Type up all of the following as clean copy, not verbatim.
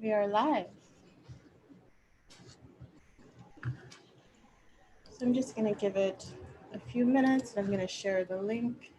We are live. So I'm just going to give it a few minutes. I'm going to share the link.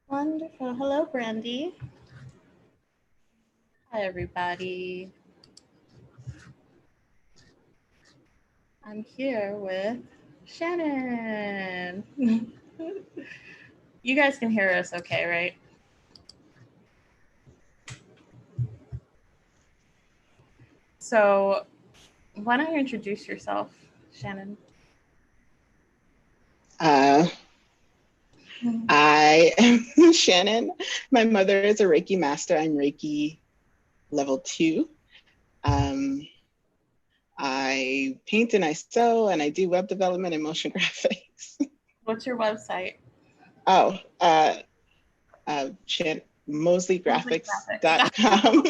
Wonderful. Hello, Brandy. Hi, everybody. I'm here with Shannon. You guys can hear us okay, right? So why don't you introduce yourself, Shannon? I am Shannon. My mother is a Reiki master. I'm Reiki level 2. I paint and I sew and I do web development and motion graphics. What's your website? Oh, MosleyGraphics.com.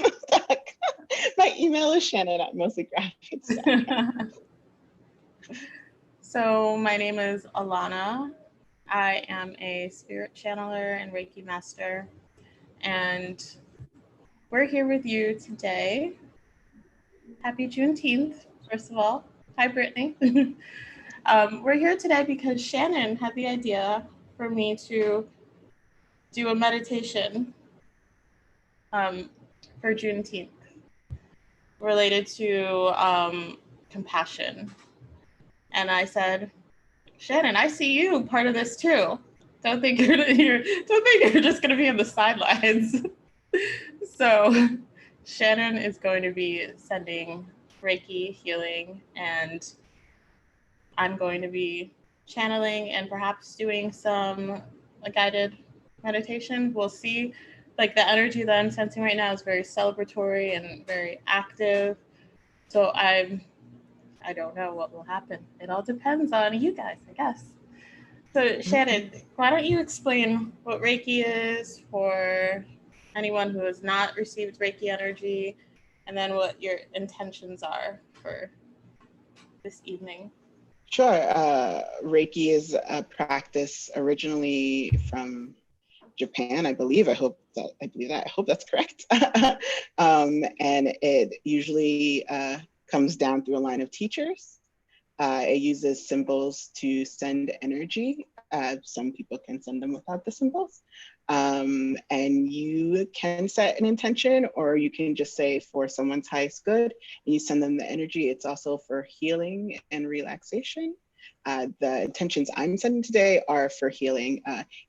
My email is Shannon@MosleyGraphics.com. So my name is Alanna. I am a spirit channeler and Reiki master. And we're here with you today. Happy Juneteenth, first of all. Hi, Brittany. We're here today because Shannon had the idea for me to do a meditation for Juneteenth related to compassion. And I said, Shannon, I see you part of this too. Don't think you're just gonna be on the sidelines. So Shannon is going to be sending Reiki healing, and I'm going to be channeling and perhaps doing some guided meditation. We'll see. Like, the energy that I'm sensing right now is very celebratory and very active. So I don't know what will happen. It all depends on you guys, I guess. So Shannon, why don't you explain what Reiki is for anyone who has not received Reiki energy, and then what your intentions are for this evening? Sure. Reiki is a practice originally from Japan, I believe. I hope that's correct. And it usually comes down through a line of teachers. It uses symbols to send energy. Some people can send them without the symbols. And you can set an intention, or you can just say for someone's highest good, and you send them the energy. It's also for healing and relaxation. The intentions I'm sending today are for healing,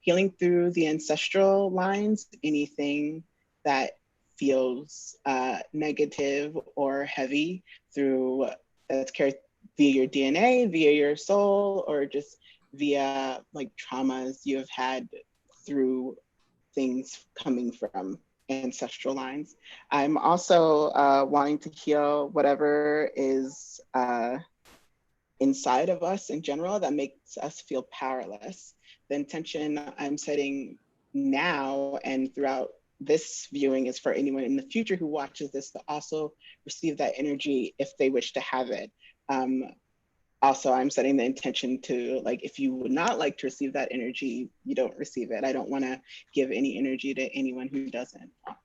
healing through the ancestral lines, anything that feels negative or heavy through that's carried via your DNA, via your soul, or just via like traumas you have had through things coming from ancestral lines. I'm also wanting to heal whatever is inside of us in general that makes us feel powerless. The intention I'm setting now and throughout this viewing is for anyone in the future who watches this to also receive that energy if they wish to have it. Also, I'm setting the intention to, like, if you would not like to receive that energy, you don't receive it. I don't want to give any energy to anyone who doesn't want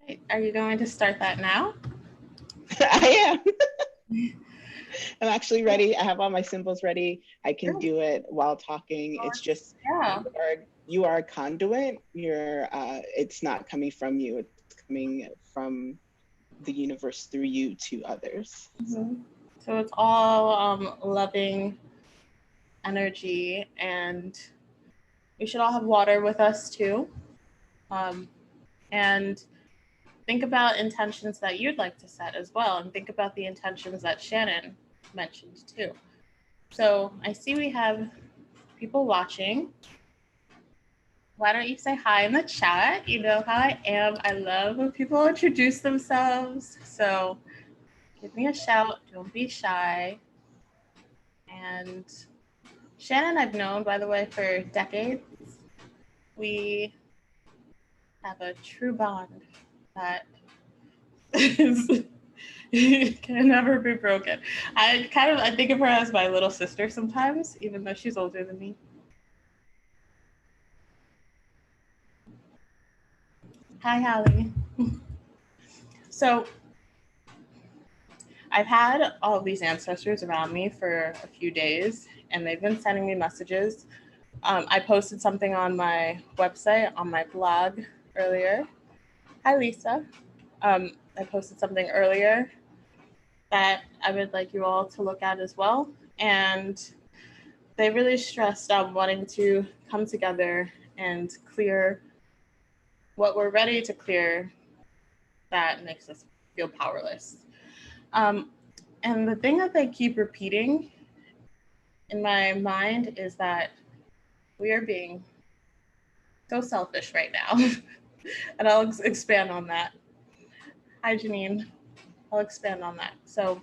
it. Are you going to start that now? I am. I'm actually ready. I have all my symbols ready. I can do it while talking. It's just, you are a conduit. It's not coming from you. It's coming from the universe through you to others. Mm-hmm. So it's all loving energy, and we should all have water with us too. And think about intentions that you'd like to set as well, and think about the intentions that Shannon mentioned too. So I see we have people watching, why don't you say hi in the chat? You know how I am. I love when people introduce themselves. So give me a shout. Don't be shy. And Shannon, I've known, by the way, for decades. We have a true bond that is, can never be broken. I think of her as my little sister sometimes, even though she's older than me. Hi, Hallie. So I've had all of these ancestors around me for a few days, and they've been sending me messages. I posted something on my website, on my blog earlier. Hi, Lisa. I posted something earlier that I would like you all to look at as well. And they really stressed on wanting to come together and clear what we're ready to clear that makes us feel powerless. And the thing that they keep repeating in my mind is that we are being so selfish right now. And I'll expand on that. Hi, Janine. I'll expand on that. So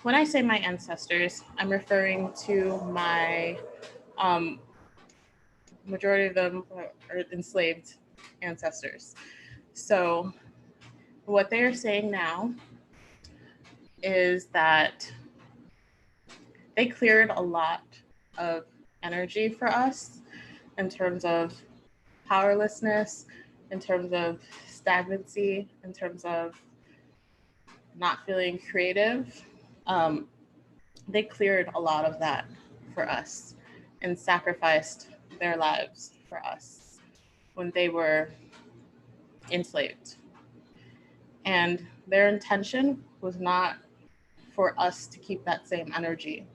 when I say my ancestors, I'm referring to my majority of them are enslaved ancestors. So what they are saying now is that they cleared a lot of energy for us in terms of powerlessness, in terms of stagnancy, in terms of not feeling creative. They cleared a lot of that for us and sacrificed their lives for us when they were enslaved. And their intention was not for us to keep that same energy.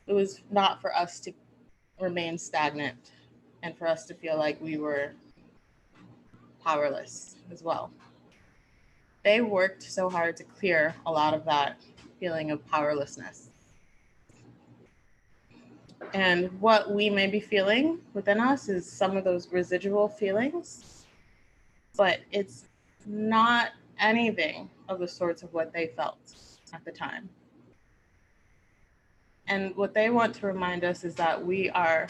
It was not for us to remain stagnant and for us to feel like we were powerless as well. They worked so hard to clear a lot of that feeling of powerlessness. And what we may be feeling within us is some of those residual feelings, but it's not anything of the sorts of what they felt at the time. And what they want to remind us is that we are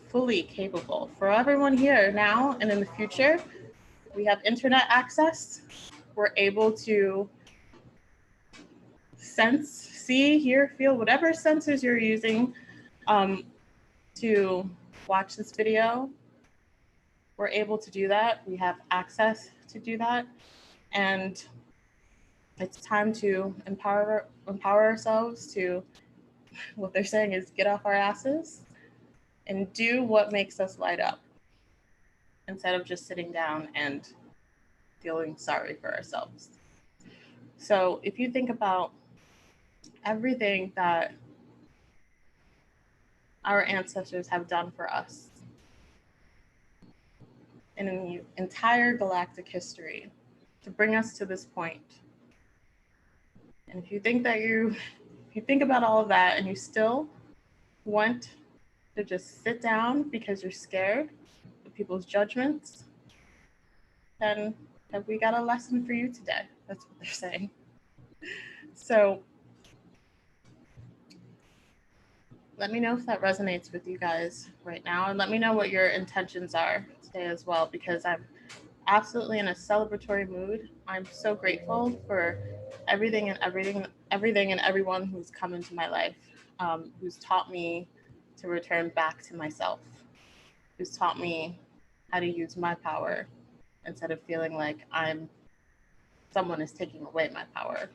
fully capable. For everyone here now and in the future, we have internet access. We're able to sense, see, hear, feel, whatever sensors you're using to watch this video. We're able to do that. We have access to do that. And it's time to empower ourselves to, what they're saying is, get off our asses and do what makes us light up instead of just sitting down and feeling sorry for ourselves. So if you think about everything that our ancestors have done for us in the entire galactic history to bring us to this point, and if you think about all of that and you still want to just sit down because you're scared of people's judgments, then have we got a lesson for you today? That's what they're saying. So let me know if that resonates with you guys right now, and let me know what your intentions are today as well, because I'm absolutely in a celebratory mood. I'm so grateful for everything and everyone who's come into my life, who's taught me to return back to myself, who's taught me how to use my power instead of feeling like someone is taking away my power.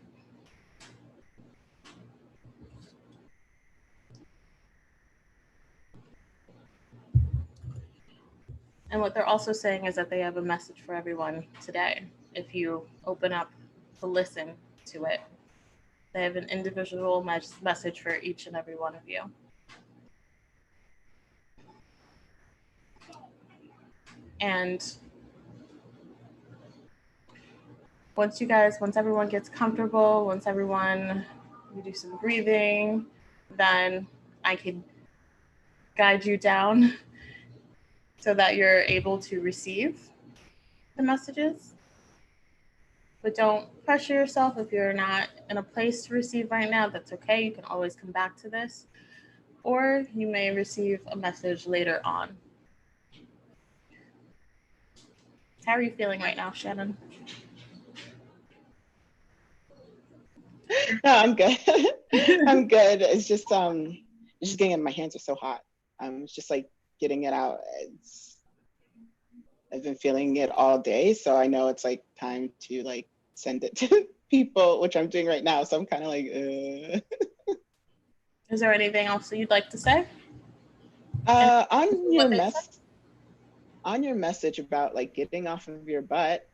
And what they're also saying is that they have a message for everyone today. If you open up to listen to it, they have an individual message for each and every one of you. And once everyone gets comfortable, we do some breathing, then I can guide you down so that you're able to receive the messages. But don't pressure yourself if you're not in a place to receive right now. That's okay. You can always come back to this. Or you may receive a message later on. How are you feeling right now, Shannon? No, I'm good. I'm good. It's just getting in. My hands are so hot. It's just like getting it out. I've been feeling it all day, so I know it's like time to like send it to people, which I'm doing right now. So I'm kind of like, Is there anything else that you'd like to say? On your message about like getting off of your butt,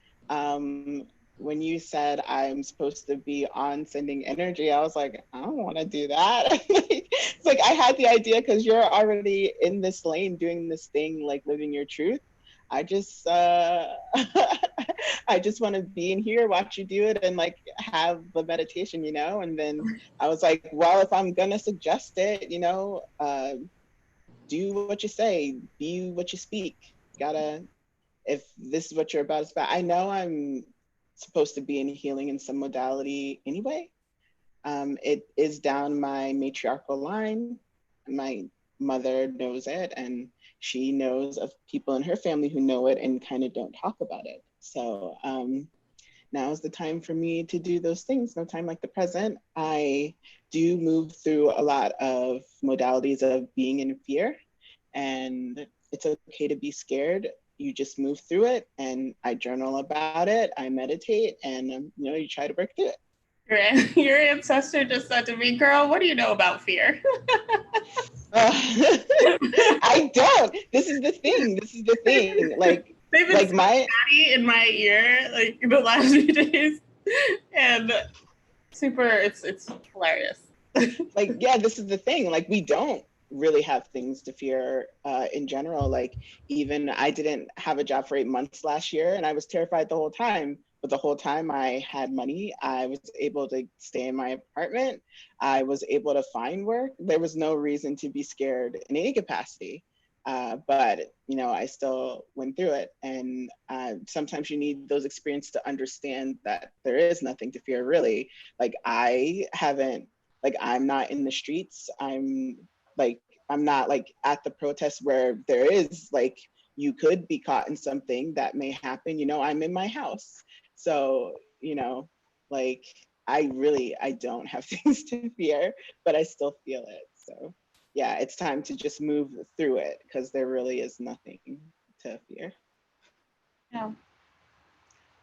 when you said I'm supposed to be on sending energy, I was like, I don't want to do that. It's like I had the idea because you're already in this lane doing this thing, like living your truth. I just I just want to be in here, watch you do it, and like have the meditation, And then I was like, well, if I'm gonna suggest it, do what you say, be what you speak. Gotta, if this is what you're about, it's about. I know I'm supposed to be in healing in some modality anyway. It is down my matriarchal line. My mother knows it, and she knows of people in her family who know it and kind of don't talk about it. So now is the time for me to do those things. No time like the present. I do move through a lot of modalities of being in fear, and it's okay to be scared. You just move through it, and I journal about it. I meditate, and you try to break through it. Your ancestor just said to me, girl, what do you know about fear? I don't. This is the thing. Like, they've been like my in my ear like the last few days, and it's hilarious. Like, yeah, this is the thing. Like, we don't really have things to fear in general. Like, even I didn't have a job for 8 months last year, and I was terrified the whole time. But the whole time I had money, I was able to stay in my apartment. I was able to find work. There was no reason to be scared in any capacity. But I still went through it. And sometimes you need those experiences to understand that there is nothing to fear, really. Like, I'm not in the streets. I'm not like at the protest where there is like, you could be caught in something that may happen. I'm in my house. So, like, I don't have things to fear, but I still feel it. So yeah, it's time to just move through it because there really is nothing to fear. Yeah.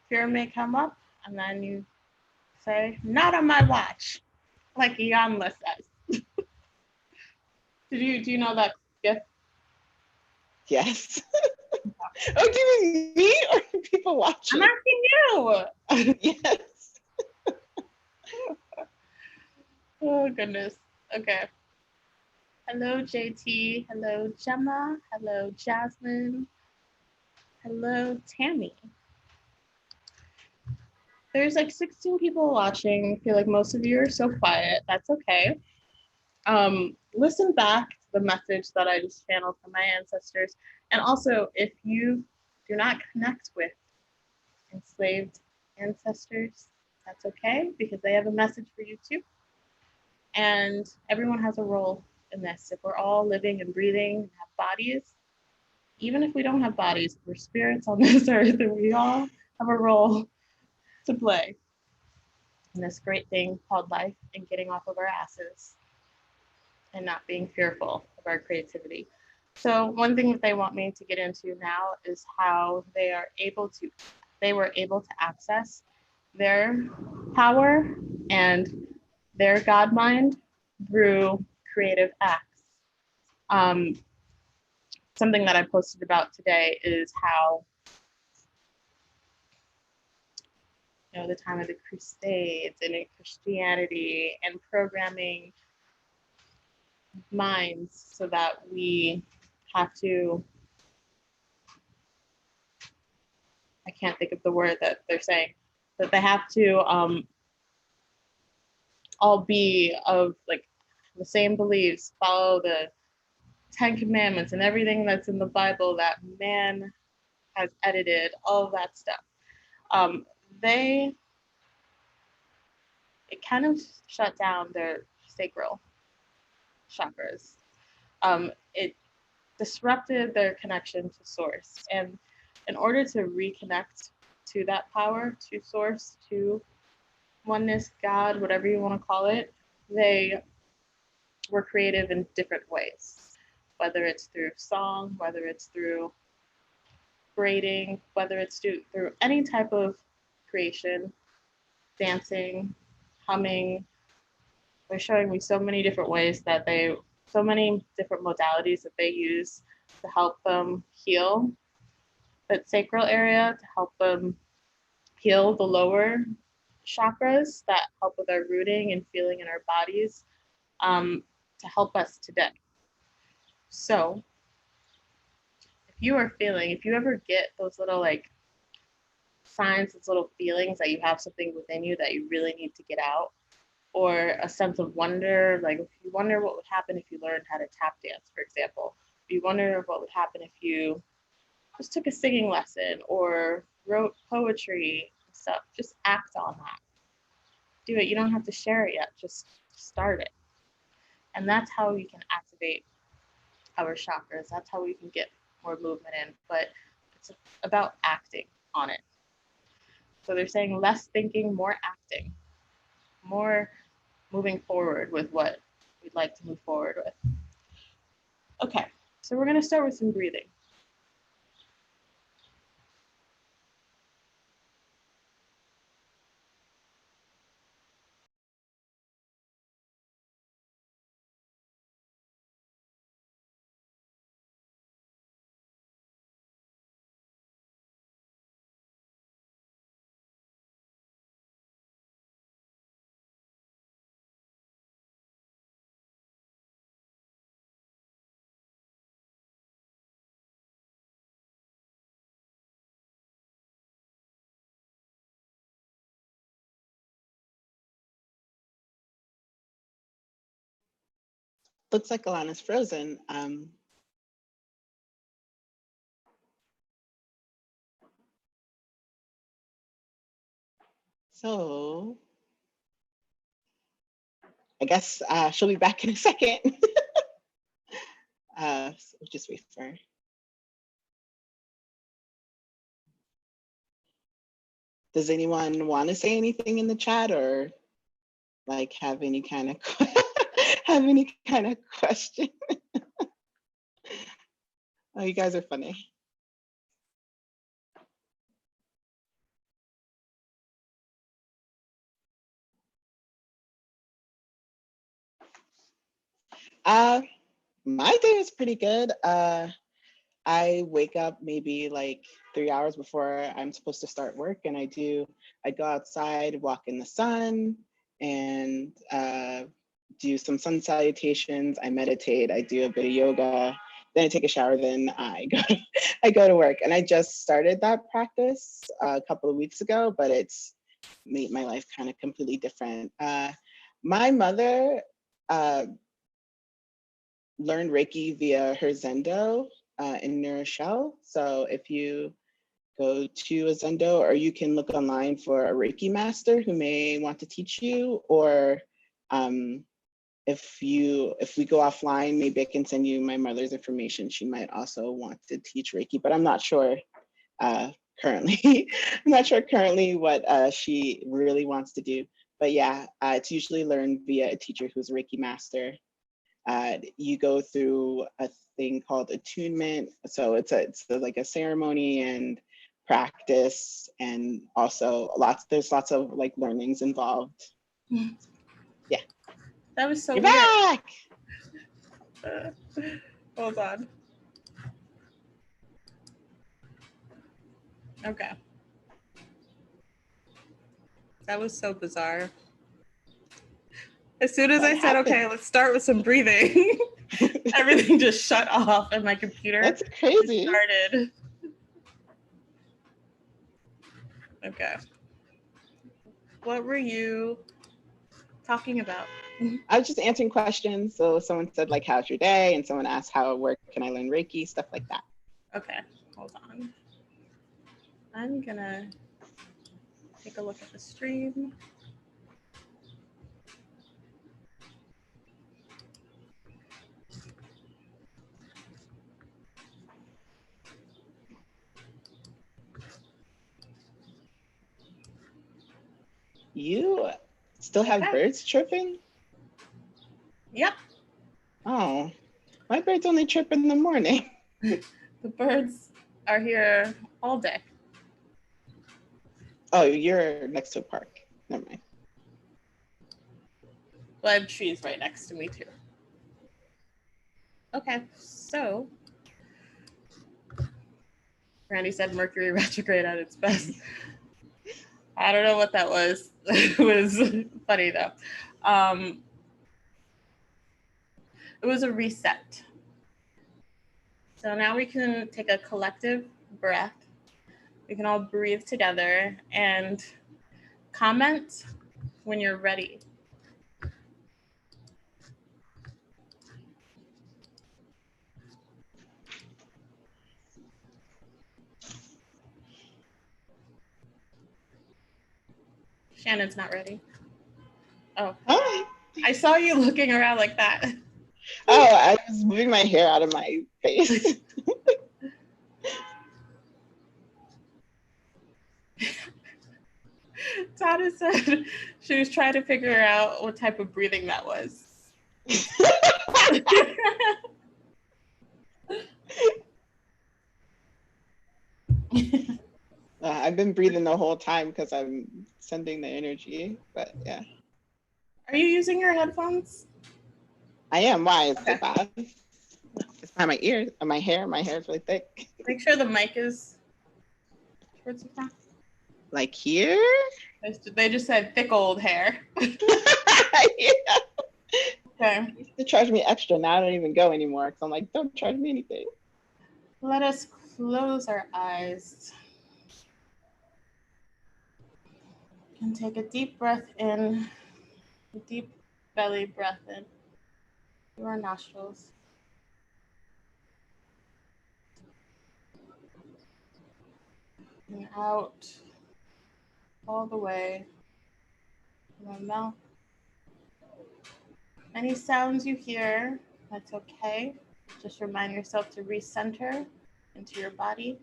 Fear may come up, and then you say, not on my watch, like Alanna says. Do you know that gift? Yes. Oh, do you mean me or people watching? I'm asking you. Yes. Oh, goodness. Okay. Hello, JT. Hello, Gemma. Hello, Jasmine. Hello, Tammy. There's like 16 people watching. I feel like most of you are so quiet. That's okay. Listen back to the message that I just channeled from my ancestors. And also, if you do not connect with enslaved ancestors, that's okay, because they have a message for you too. And everyone has a role in this. If we're all living and breathing and have bodies, even if we don't have bodies, we're spirits on this earth, and we all have a role to play in this great thing called life and getting off of our asses and not being fearful of our creativity. So one thing that they want me to get into now is how they were able to access their power and their God mind through creative acts. Something that I posted about today is how, the time of the Crusades and in Christianity and programming minds so that we have to, I can't think of the word that they're saying, but they have to all be of like the same beliefs, follow the 10 Commandments and everything that's in the Bible that man has edited, all of that stuff. They, it kind of shut down their sacral chakras. It disrupted their connection to source. And in order to reconnect to that power, to source, to oneness, God, whatever you want to call it, they were creative in different ways, whether it's through song, whether it's through braiding, whether it's through any type of creation, dancing, humming. They're showing me so many different ways that so many different modalities that they use to help them heal that sacral area, to help them heal the lower chakras that help with our rooting and feeling in our bodies, to help us today. So if you ever get those little like signs, those little feelings that you have something within you that you really need to get out, or a sense of wonder, like if you wonder what would happen if you learned how to tap dance, for example, you wonder what would happen if you just took a singing lesson or wrote poetry and stuff, just act on that. Do it. You don't have to share it yet, just start it. And that's how we can activate our chakras. That's how we can get more movement in, but it's about acting on it. So they're saying less thinking, more acting, more moving forward with what we'd like to move forward with. Okay, so we're going to start with some breathing. Looks like Alanna's frozen. So I guess she'll be back in a second. So we'll just wait for her. Does anyone want to say anything in the chat, or like have any kind of question? Oh, you guys are funny. My day is pretty good. I wake up maybe like 3 hours before I'm supposed to start work, and I go outside, walk in the sun, and do some sun salutations. I meditate, I do a bit of yoga, then I take a shower, then I go to work. And I just started that practice a couple of weeks ago, but it's made my life kind of completely different. My mother learned Reiki via her Zendo in New Rochelle. So if you go to a Zendo, or you can look online for a Reiki master who may want to teach you, or if we go offline, maybe I can send you my mother's information. She might also want to teach Reiki, but I'm not sure currently. I'm not sure currently what she really wants to do. But yeah, it's usually learned via a teacher who's a Reiki master. You go through a thing called attunement. So it's like a ceremony and practice, and also there's lots of like learnings involved. Yeah. That was so You're weird. back! Hold on. Okay. That was so bizarre. As soon as I said, okay, let's start with some breathing, everything just shut off and my computer That's crazy. started. Okay. What were you talking about? I was just answering questions. So someone said like, how's your day? And someone asked where can I learn Reiki, stuff like that. Okay, hold on. I'm gonna take a look at the stream. You still have birds chirping? Yep. Oh, my birds only chirp in the morning. The birds are here all day. Oh, you're next to a park. Never mind. Well, I have trees right next to me too. Okay, so Randy said Mercury retrograde at its best. I don't know what that was. It was funny though. It was a reset. So now we can take a collective breath. We can all breathe together and comment when you're ready. Shannon's not ready. Oh, I saw you looking around like that. Oh, I was moving my hair out of my face. Tana said she was trying to figure out what type of breathing that was. I've been breathing the whole time because I'm sending the energy, but yeah. Are you using your headphones? I am. Why? Is it bad? It's by my ears, my hair. My hair is really thick. Make sure the mic is towards the front. Like here? They just said thick old hair. Yeah. Okay. They used to charge me extra. Now I don't even go anymore because I'm like, don't charge me anything. Let us close our eyes and take a deep breath in, a deep belly breath in through our nostrils. And out all the way from our mouth. Any sounds you hear, that's okay. Just remind yourself to recenter into your body.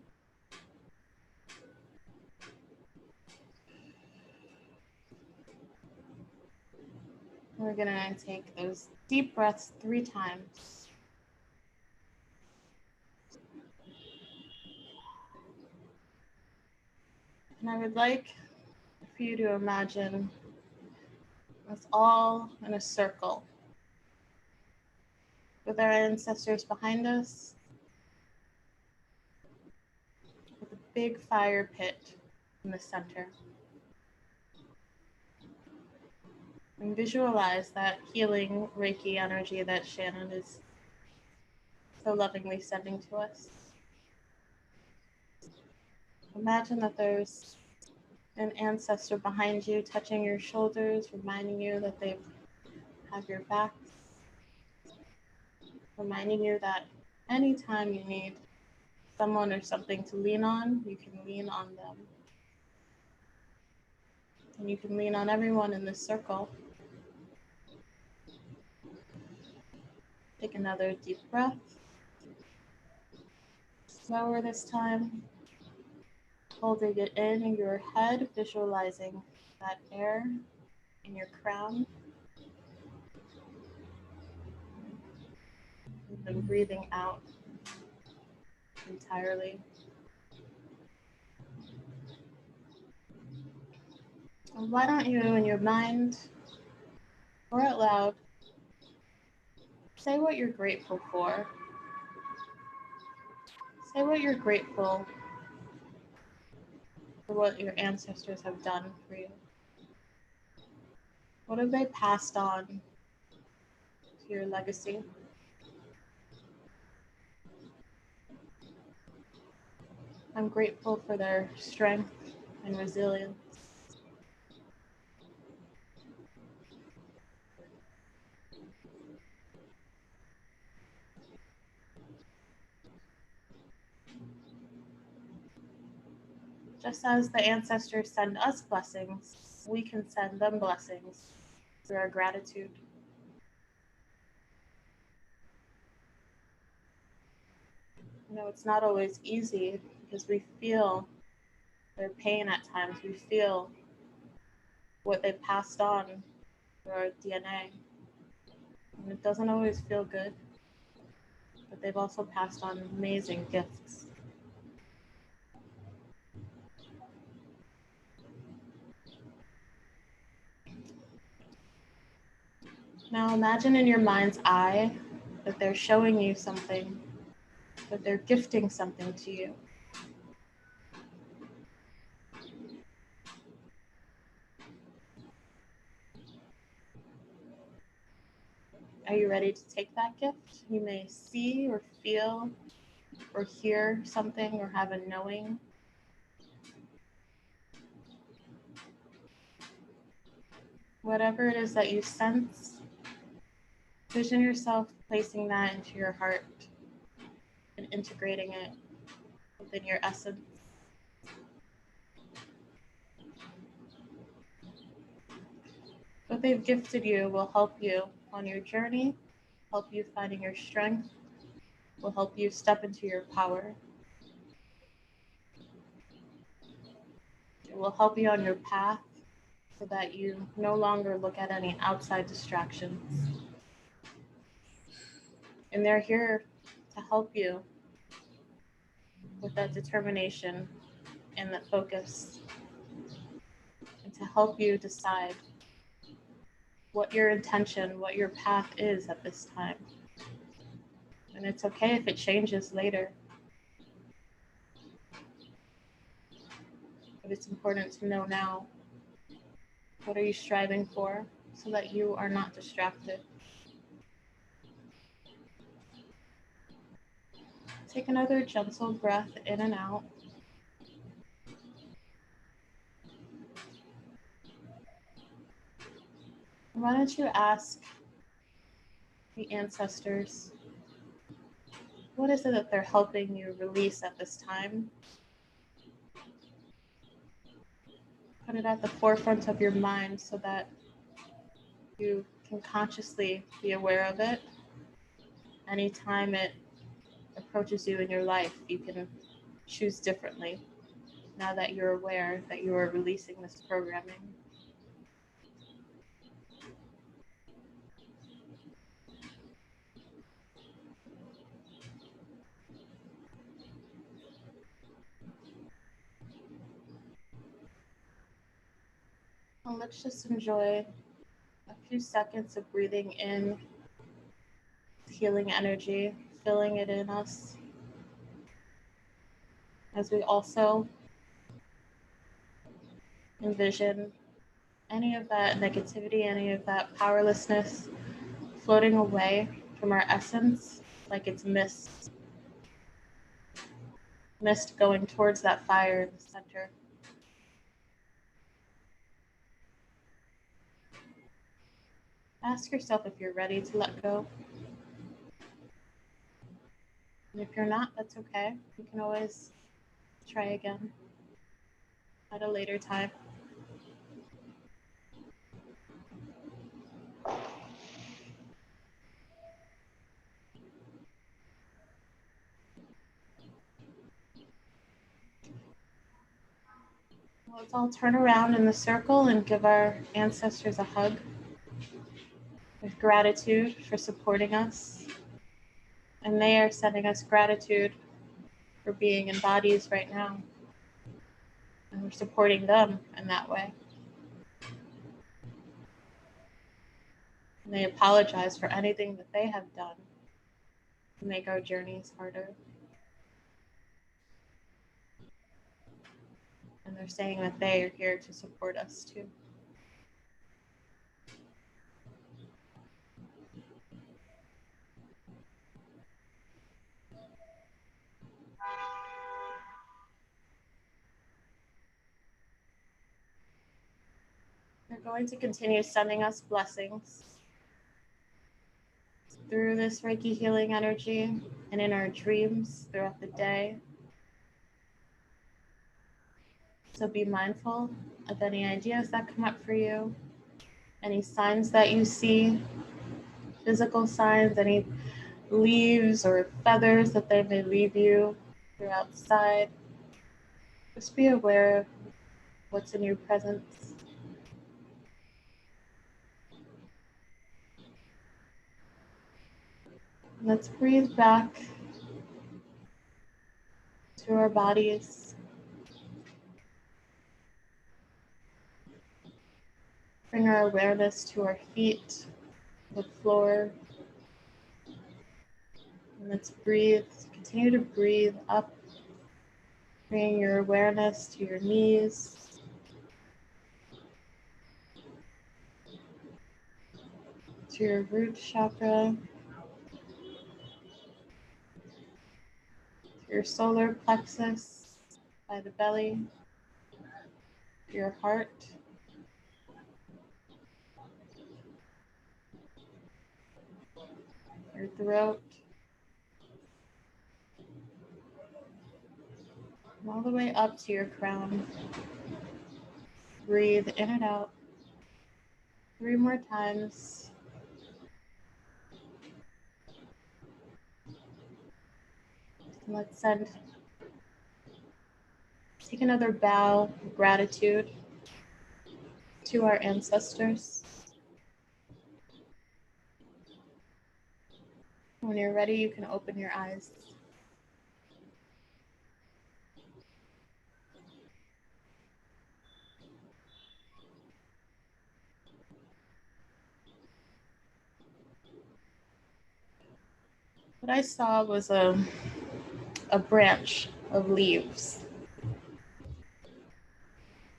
We're gonna take those deep breaths 3 times. And I would like for you to imagine us all in a circle with our ancestors behind us, with a big fire pit in the center. And visualize that healing Reiki energy that Shannon is so lovingly sending to us. Imagine that there's an ancestor behind you touching your shoulders, reminding you that they have your back, reminding you that anytime you need someone or something to lean on, you can lean on them. And you can lean on everyone in this circle. Take another deep breath. Slower this time. Holding it in your head, visualizing that air in your crown. And then breathing out entirely. And why don't you, in your mind or out loud, say what you're grateful for. Say what you're grateful for what your ancestors have done for you. What have they passed on to your legacy? I'm grateful for their strength and resilience. Just as the ancestors send us blessings, we can send them blessings through our gratitude. You know, it's not always easy because we feel their pain at times. We feel what they passed on through our DNA. And it doesn't always feel good, but they've also passed on amazing gifts. Now imagine in your mind's eye that they're showing you something, that they're gifting something to you. Are you ready to take that gift? You may see or feel or hear something or have a knowing. Whatever it is that you sense, vision yourself placing that into your heart and integrating it within your essence. What they've gifted you will help you on your journey, help you finding your strength, will help you step into your power. It will help you on your path so that you no longer look at any outside distractions. And they're here to help you with that determination and that focus, and to help you decide what your intention, what your path is at this time. And it's okay if it changes later. But it's important to know now, what are you striving for so that you are not distracted. Take another gentle breath in and out. Why don't you ask the ancestors, what is it that they're helping you release at this time? Put it at the forefront of your mind so that you can consciously be aware of it. Anytime it approaches you in your life, you can choose differently now that you're aware that you are releasing this programming. And let's just enjoy a few seconds of breathing in healing energy, filling it in us, as we also envision any of that negativity, any of that powerlessness floating away from our essence like it's mist going towards that fire in the center. Ask yourself if you're ready to let go. And if you're not, that's okay. You can always try again at a later time. Let's all turn around in the circle and give our ancestors a hug with gratitude for supporting us. And they are sending us gratitude for being in bodies right now. And we're supporting them in that way. And they apologize for anything that they have done to make our journeys harder. And they're saying that they are here to support us too. They're going to continue sending us blessings through this Reiki healing energy and in our dreams throughout the day. So be mindful of any ideas that come up for you, any signs that you see, physical signs, any leaves or feathers that they may leave you through outside. Just be aware of what's in your presence. Let's breathe back to our bodies. Bring our awareness to our feet, the floor. And let's breathe. Continue to breathe up, bringing your awareness to your knees, to your root chakra, to your solar plexus by the belly, to your heart, your throat, and all the way up to your crown. Breathe in and out 3 more times. And let's take another bow of gratitude to our ancestors. When you're ready, you can open your eyes. What I saw was a branch of leaves,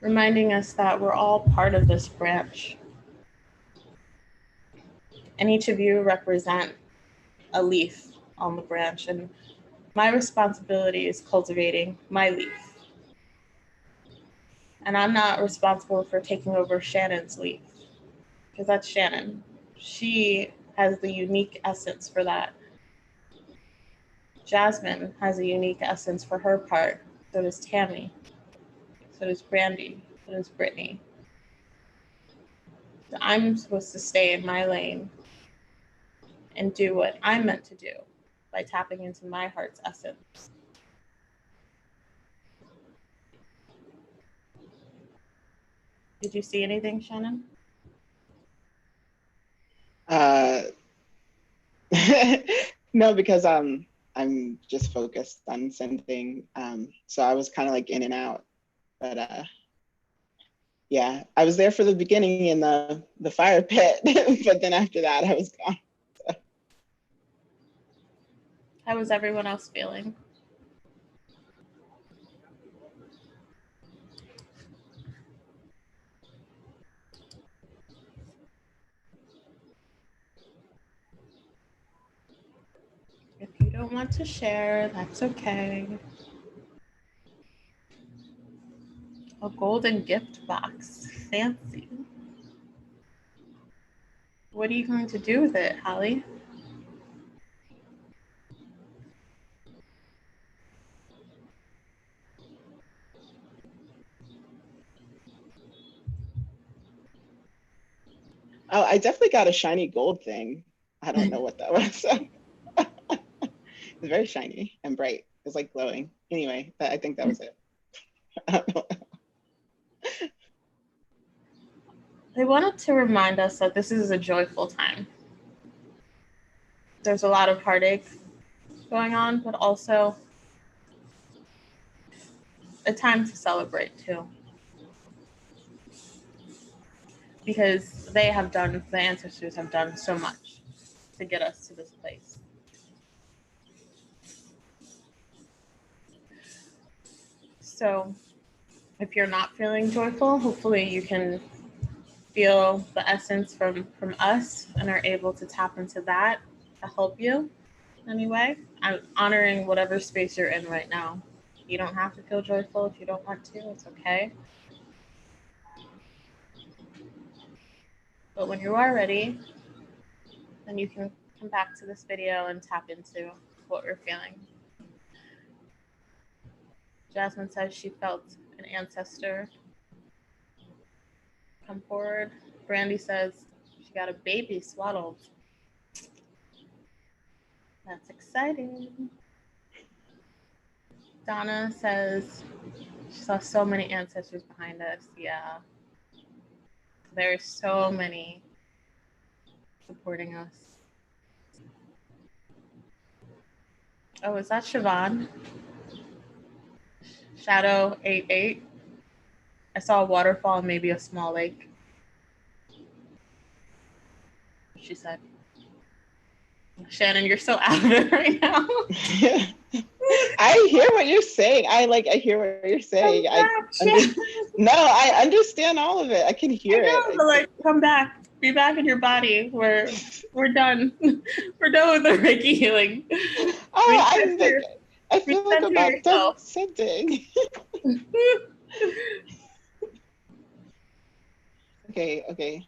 reminding us that we're all part of this branch. And each of you represent a leaf on the branch, and my responsibility is cultivating my leaf. And I'm not responsible for taking over Shannon's leaf, because that's Shannon. She has the unique essence for that. Jasmine has a unique essence for her part. So does Tammy. So does Brandy. So does Brittany. So I'm supposed to stay in my lane and do what I'm meant to do by tapping into my heart's essence. Did you see anything, Shannon? No, because I'm just focused on sending. So I was kind of like in and out, but yeah, I was there for the beginning in the fire pit, but then after that I was gone. So. How was everyone else feeling? If you don't want to share, that's okay. A golden gift box. Fancy. What are you going to do with it, Holly? Oh, I definitely got a shiny gold thing. I don't know what that was. It's very shiny and bright. It's like glowing. Anyway, I think that was it. They wanted to remind us that this is a joyful time. There's a lot of heartache going on, but also a time to celebrate too. Because the ancestors have done so much to get us to this place. So if you're not feeling joyful, hopefully you can feel the essence from us and are able to tap into that to help you anyway. I'm honoring whatever space you're in right now. You don't have to feel joyful if you don't want to. It's okay. But when you are ready, then you can come back to this video and tap into what we're feeling. Jasmine says she felt an ancestor come forward. Brandy says she got a baby swaddled. That's exciting. Donna says she saw so many ancestors behind us. Yeah. There's so many supporting us. Oh, is that Siobhan? Shadow 88. I saw a waterfall and maybe a small lake. She said. Shannon, you're so out of it right now. I hear what you're saying. I hear what you're saying. I understand all of it. I can hear it. But like, come back. Be back in your body. We're done. We're done with the Reiki healing. Oh, I feel like I'm about done sending. Okay.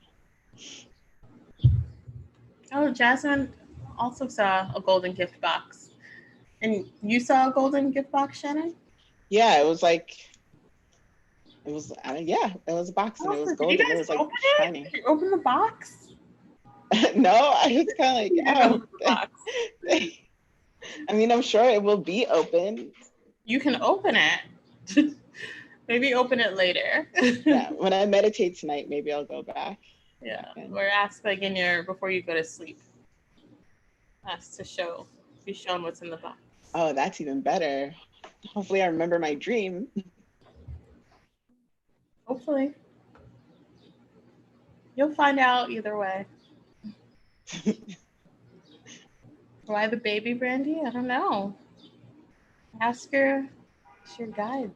Oh, Jasmine also saw a golden gift box. And you saw a golden gift box, Shannon? Yeah, it was a box and it was golden. It was like shiny. Did you open the box? No, I was kind of like, I mean, I'm sure it will be open. You can open it. Maybe open it later. Yeah, when I meditate tonight, maybe I'll go back. Yeah, or ask like before you go to sleep. Ask to be shown what's in the box. Oh, that's even better. Hopefully I remember my dream. Hopefully. You'll find out either way. Why the baby, Brandy? I don't know. Ask your guides.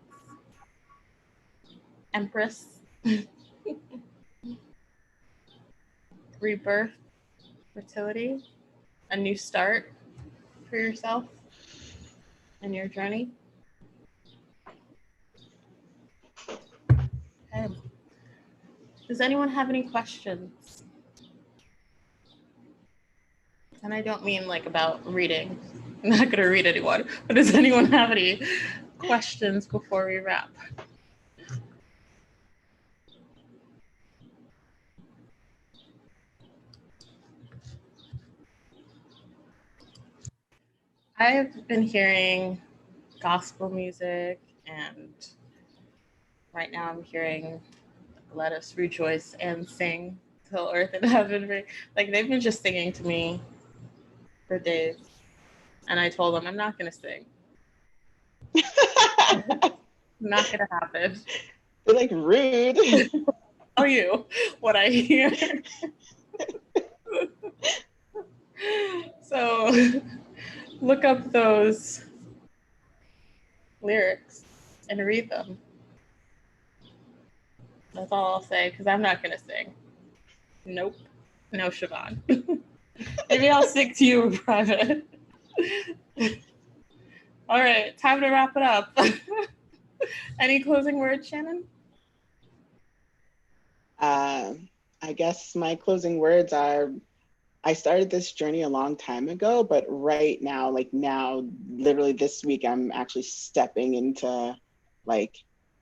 Empress. Rebirth. Fertility. A new start for yourself and your journey. Okay. Does anyone have any questions? And I don't mean like about reading. I'm not going to read anyone. But does anyone have any questions before we wrap? I've been hearing gospel music, and right now I'm hearing "Let Us Rejoice and Sing Till Earth and Heaven." Like, they've been just singing to me for days, and I told them I'm not going to sing. Not going to happen. They're like rude. Tell you what I hear. So look up those lyrics and read them. That's all I'll say, because I'm not going to sing. Nope. No, Siobhan. Maybe I'll stick to you in private. All right, time to wrap it up. Any closing words, Shannon? I guess my closing words are, I started this journey a long time ago, but right now, literally this week, I'm actually stepping into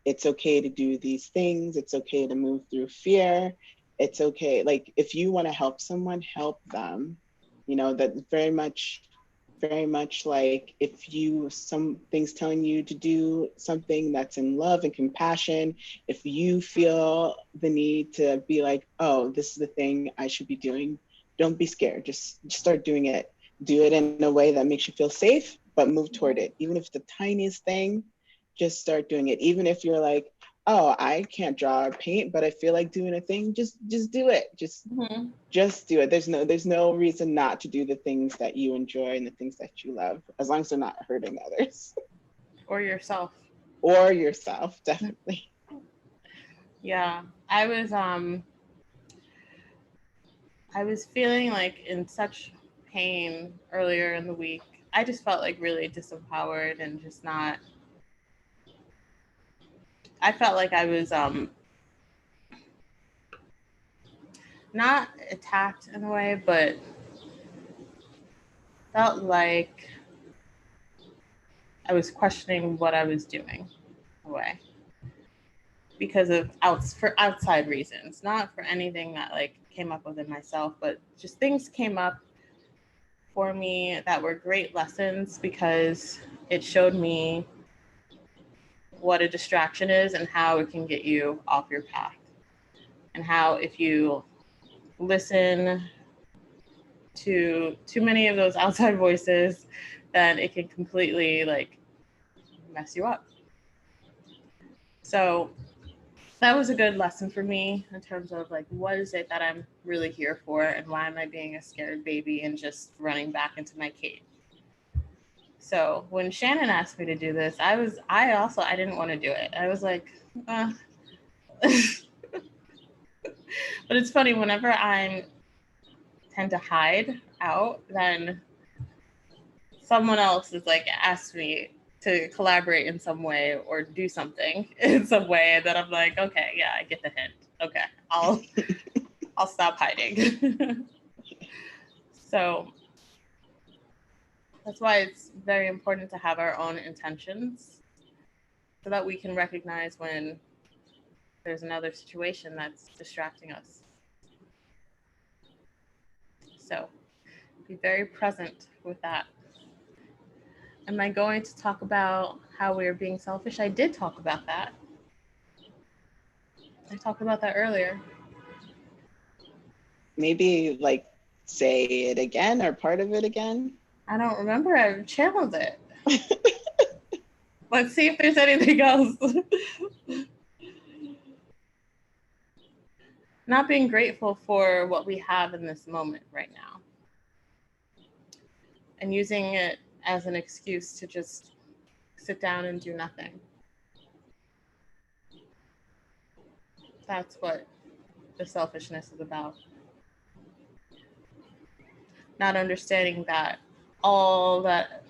it's okay to do these things. It's okay to move through fear. It's okay. Like, if you want to help someone, help them. That's very much like, if something's telling you to do something that's in love and compassion, if you feel the need to be like, oh, this is the thing I should be doing, don't be scared. Just start doing it. Do it in a way that makes you feel safe, but move toward it. Even if it's the tiniest thing, just start doing it. Even if you're like, oh, I can't draw or paint, but I feel like doing a thing, just do it. Just do it. There's no reason not to do the things that you enjoy and the things that you love, as long as they're not hurting others. Or yourself. Definitely. Yeah, I was feeling like in such pain earlier in the week. I just felt like really disempowered and just not. I felt like I was not attacked in a way, but felt like I was questioning what I was doing in a way because of outside reasons, not for anything that like came up within myself, but just things came up for me that were great lessons because it showed me what a distraction is and how it can get you off your path, and how if you listen to too many of those outside voices, then it can completely like mess you up. So that was a good lesson for me in terms of like, what is it that I'm really here for, and why am I being a scared baby and just running back into my cage? So when Shannon asked me to do this, I didn't want to do it. I was like, but it's funny, whenever I tend to hide out, then someone else is like asked me to collaborate in some way or do something in some way that I'm like, okay, yeah, I get the hint. Okay, I'll stop hiding. So that's why it's very important to have our own intentions so that we can recognize when there's another situation that's distracting us. So be very present with that. Am I going to talk about how we're being selfish? I did talk about that. I talked about that earlier. Maybe like say it again or part of it again. I don't remember. I channeled it. Let's see if there's anything else. Not being grateful for what we have in this moment right now, and using it as an excuse to just sit down and do nothing. That's what the selfishness is about. Not understanding that all that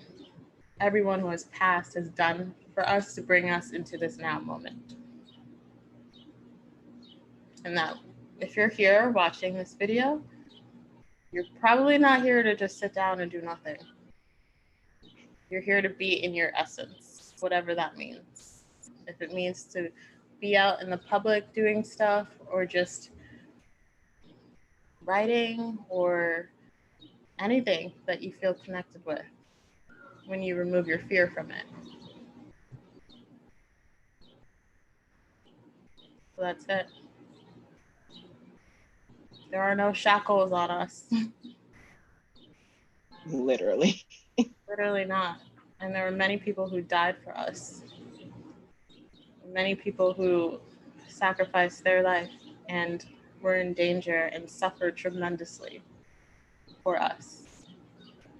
everyone who has passed has done for us to bring us into this now moment. And that if you're here watching this video, you're probably not here to just sit down and do nothing. You're here to be in your essence, whatever that means. If it means to be out in the public doing stuff, or just writing, or anything that you feel connected with when you remove your fear from it. So that's it. There are no shackles on us. Literally. Literally not. And there were many people who died for us. Many people who sacrificed their life and were in danger and suffered tremendously for us.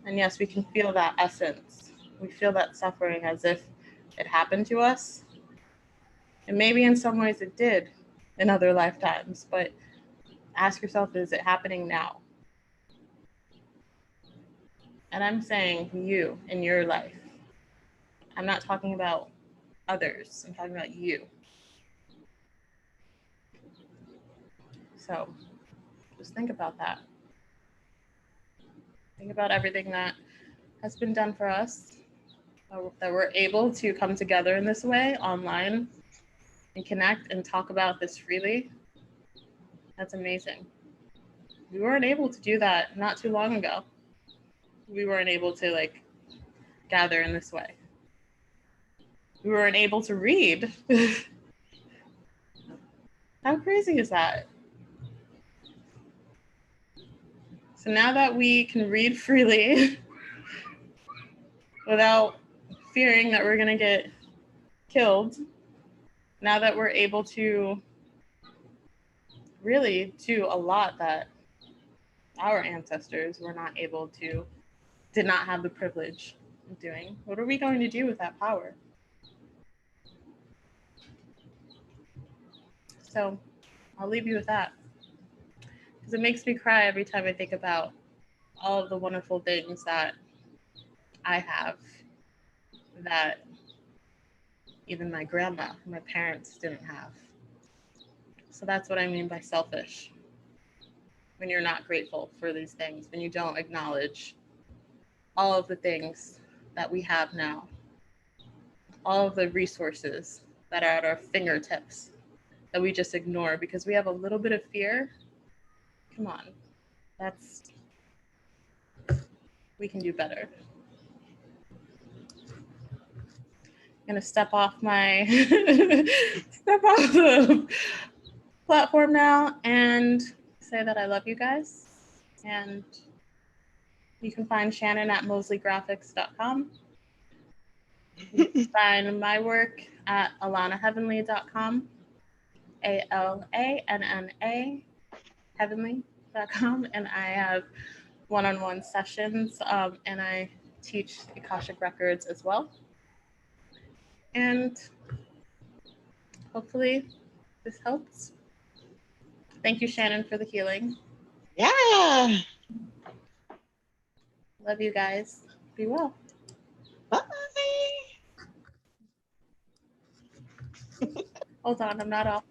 And yes, we can feel that essence. We feel that suffering as if it happened to us. And maybe in some ways it did in other lifetimes, but ask yourself, is it happening now? And I'm saying you in your life. I'm not talking about others. I'm talking about you. So just think about that. Think about everything that has been done for us, that we're able to come together in this way online and connect and talk about this freely. That's amazing. We weren't able to do that not too long ago. We weren't able to like gather in this way. We weren't able to read. How crazy is that? So now that we can read freely without fearing that we're going to get killed, now that we're able to really do a lot that our ancestors were not able to, did not have the privilege of doing, what are we going to do with that power? So I'll leave you with that, because it makes me cry every time I think about all of the wonderful things that I have that even my grandma, my parents didn't have. So that's what I mean by selfish. When you're not grateful for these things, when you don't acknowledge all of the things that we have now, all of the resources that are at our fingertips that we just ignore because we have a little bit of fear. Come on, we can do better. I'm gonna step off the platform now and say that I love you guys. And you can find Shannon at mosleygraphics.com. You can find my work at alannaheavenly.com, ALANNA heavenly.com, and I have one-on-one sessions, and I teach Akashic Records as well. And hopefully this helps. Thank you, Shannon, for the healing. Yeah. Love you guys. Be well. Bye. Hold on, I'm not off.